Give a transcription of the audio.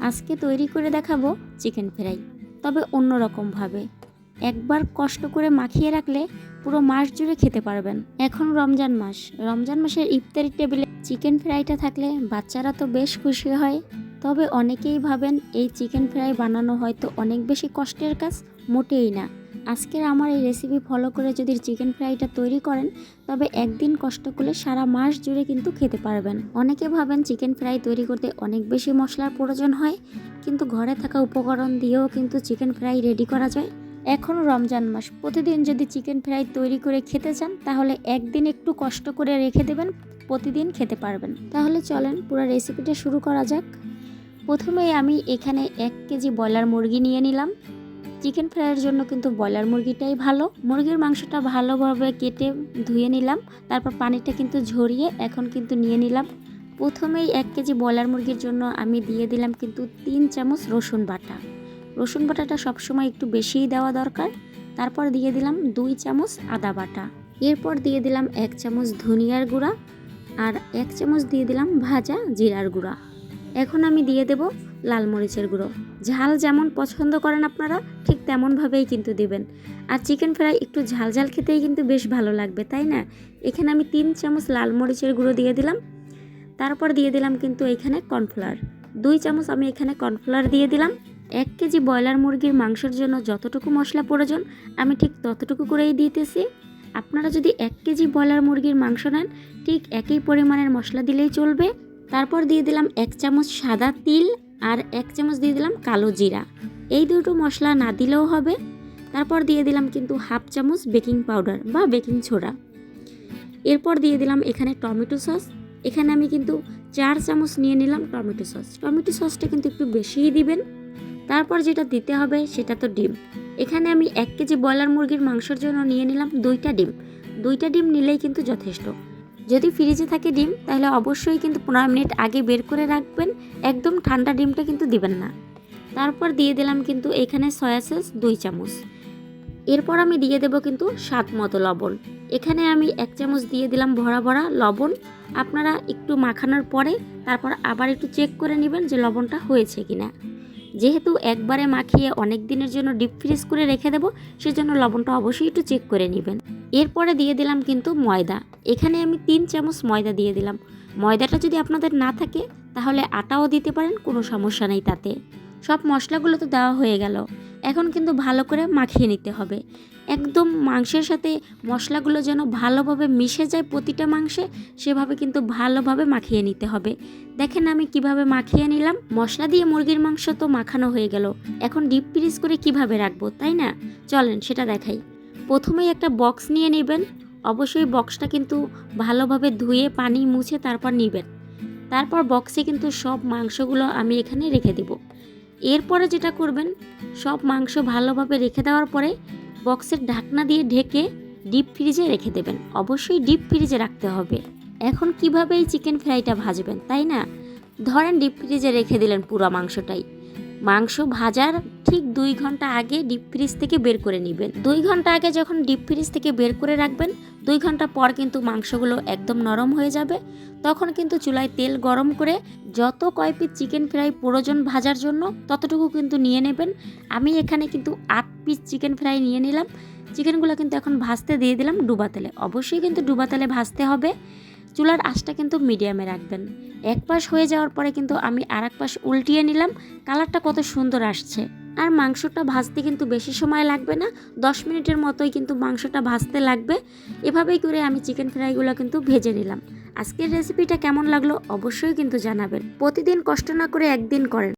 আজকে তৈরি করে দেখাবো চিকেন ফ্রাই, তবে অন্যরকমভাবে। একবার কষ্ট করে মাখিয়ে রাখলে পুরো মাস জুড়ে খেতে পারবেন। এখন রমজান মাস, রমজান মাসের ইফতারি টেবিলে চিকেন ফ্রাইটা থাকলে বাচ্চারা তো বেশ খুশি হয়। তবে অনেকেই ভাবেন এই চিকেন ফ্রাই বানানো হয়তো অনেক বেশি কষ্টের কাজ, মোটেই না। আজকের আমার এই রেসিপি ফলো করে যদি চিকেন ফ্রাইটা তৈরি করেন, তবে একদিন কষ্ট করলে সারা মাস জুড়ে কিন্তু খেতে পারবেন। অনেকে ভাবেন চিকেন ফ্রাই তৈরি করতে অনেক বেশি মশলার প্রয়োজন হয়, কিন্তু ঘরে থাকা উপকরণ দিয়েও কিন্তু চিকেন ফ্রাই রেডি করা যায়। এখন রমজান মাস, প্রতিদিন যদি চিকেন ফ্রাই তৈরি করে খেতে চান, তাহলে একদিন একটু কষ্ট করে রেখে দেবেন, প্রতিদিন খেতে পারবেন। তাহলে চলেন পুরো রেসিপিটা শুরু করা যাক। প্রথমেই আমি এখানে 1 কেজি ব্রয়লার মুরগি নিয়ে নিলাম। চিকেন ফ্রাইয়ের জন্য কিন্তু ব্রয়লার মুরগিটাই ভালো। মুরগির মাংসটা ভালোভাবে কেটে ধুয়ে নিলাম, তারপর পানিটা কিন্তু ঝরিয়ে এখন কিন্তু নিয়ে নিলাম। প্রথমেই 1 কেজি ব্রয়লার মুরগির জন্য আমি দিয়ে দিলাম কিন্তু 3 চামচ রসুন বাটা। রসুন বাটাটা সবসময় একটু বেশিই দেওয়া দরকার। তারপর দিয়ে দিলাম 2 চামচ আদা বাটা। এরপর দিয়ে দিলাম 1 চামচ ধনিয়ার গুঁড়া আর 1 চামচ দিয়ে দিলাম ভাজা জিরার গুঁড়া। এখন আমি দিয়ে দেব লাল মরিচের গুঁড়ো। ঝাল যেমন পছন্দ করেন আপনারা, ঠিক তেমনভাবেই কিন্তু দেবেন। আর চিকেন ফ্রাই একটু ঝাল ঝাল খেতেই কিন্তু বেশ ভালো লাগবে, তাই না? এখানে আমি 3 চামচ লাল মরিচের গুঁড়ো দিয়ে দিলাম। তারপর দিয়ে দিলাম কিন্তু এখানে কর্নফ্লাওয়ার 2 চামচ আমি এখানে কর্নফ্লাওয়ার দিয়ে দিলাম। 1 কেজি ব্রয়লার মুরগির মাংসের জন্য যতটুকু মশলা প্রয়োজন আমি ঠিক ততটুকু করেই দিতেছি। আপনারা যদি 1 কেজি ব্রয়লার মুরগির মাংস নেন, ঠিক একই পরিমাণের মশলা দিলেই চলবে। তারপর দিয়ে দিলাম 1 চামচ সাদা তিল আর 1 চামচ দিয়ে দিলাম কালো জিরা। এই দুটো মশলা না দিলেও হবে। তারপর দিয়ে দিলাম কিন্তু 1/2 চামচ বেকিং পাউডার বা বেকিং সোডা। এরপর দিয়ে দিলাম এখানে টমেটো সস। এখানে আমি কিন্তু 4 চামচ নিয়ে নিলাম টমেটো সস। টমেটো সসটা কিন্তু একটু বেশিই দিবেন। তারপর যেটা দিতে হবে সেটা তো ডিম। এখানে আমি 1 কেজি ব্রয়লার মুরগির মাংসের জন্য নিয়ে নিলাম 2টা ডিম। 2টা ডিম নিলেই কিন্তু যথেষ্ট। যদি ফ্রিজে থাকে ডিম, তাহলে অবশ্যই কিন্তু 15 মিনিট আগে বের করে রাখবেন। একদম ঠান্ডা ডিমটা কিন্তু দিবেন না। তারপর দিয়ে দিলাম কিন্তু এখানে সয়া সস 2 চামচ। এরপর আমি দিয়ে দেব কিন্তু স্বাদ মতো লবণ। এখানে আমি 1 চামচ দিয়ে দিলাম ভরা ভরা লবণ। আপনারা একটু মাখানোর পরে তারপর আবার একটু চেক করে নেবেন যে লবণটা হয়েছে কিনা। যেহেতু একবারে মাখিয়ে অনেক দিনের জন্য ডিপ ফ্রিজ করে রেখে দেব, সেজন্য লবণটা অবশ্যই একটু চেক করে নেবেন। এরপরে দিয়ে দিলাম কিন্তু ময়দা। এখানে আমি 3 চামচ ময়দা দিয়ে দিলাম। ময়দাটা যদি আপনাদের না থাকে, তাহলে আটাও দিতে পারেন, কোনো সমস্যা নেই তাতে। সব মশলাগুলো তো দেওয়া হয়ে গেল। এখন কিন্তু ভালো করে মাখিয়ে নিতে হবে। একদম মাংসের সাথে মশলাগুলো যেন ভালোভাবে মিশে যায় প্রতিটা মাংসে, সেভাবে কিন্তু ভালোভাবে মাখিয়ে নিতে হবে। দেখেন আমি কিভাবে মাখিয়ে নিলাম। মশলা দিয়ে মুরগির মাংস তো মাখানো হয়ে গেল। এখন ডিপ ফ্রিজ করে কিভাবে রাখবো, তাই না? চলেন সেটা দেখাই। প্রথমেই একটা বক্স নিয়ে নেবেন। অবশ্যই বক্সটা কিন্তু ভালোভাবে ধুয়ে পানি মুছে তারপর নেবেন। তারপর বক্সে কিন্তু সব মাংসগুলো আমি এখানে রেখে দেব। এরপরে যেটা করবেন, সব মাংস ভালোভাবে রেখে দেওয়ার পরে বক্সের ঢাকনা দিয়ে ঢেকে ডিপ ফ্রিজে রেখে দেবেন। অবশ্যই ডিপ ফ্রিজে রাখতে হবে। এখন কিভাবে এই চিকেন ফ্রাইটা ভাজবেন, তাই না? ধরেন ডিপ ফ্রিজে রেখে দিলেন পুরো মাংসটাই। মাংস ভাজার ঠিক 2 ঘন্টা আগে ডিপ ফ্রিজ থেকে বের করে নেবেন। 2 ঘন্টা আগে যখন ডিপ ফ্রিজ থেকে বের করে রাখবেন, 2 ঘন্টা পর কিন্তু মাংসগুলো একদম নরম হয়ে যাবে। তখন কিন্তু চুলায় তেল গরম করে যত কয় পিস চিকেন ফ্রাই প্রয়োজন ভাজার জন্য ততটুকু কিন্তু নিয়ে নেবেন। আমি এখানে কিন্তু 8 পিস চিকেন ফ্রাই নিয়ে নিলাম। চিকেনগুলো কিন্তু এখন ভাজতে দিয়ে দিলাম ডুবা তেলে। অবশ্যই কিন্তু ডুবা তেলে ভাজতে হবে। চুলার আঁচটা কিন্তু মিডিয়ামে রাখবেন। এক পাশ হয়ে যাওয়ার পরে কিন্তু আমি আর এক পাশ উল্টিয়ে নিলাম। কালারটা কত সুন্দর আসছে। আর মাংসটা ভাজতে কিন্তু বেশি সময় লাগবে না, 10 মিনিটের মতোই কিন্তু মাংসটা ভাজতে লাগবে। এভাবেই করে আমি চিকেন ফ্রাইগুলো কিন্তু ভেজে নিলাম। আজকের রেসিপিটা কেমন লাগলো অবশ্যই কিন্তু জানাবেন। প্রতিদিন কষ্ট না করে একদিন করেন।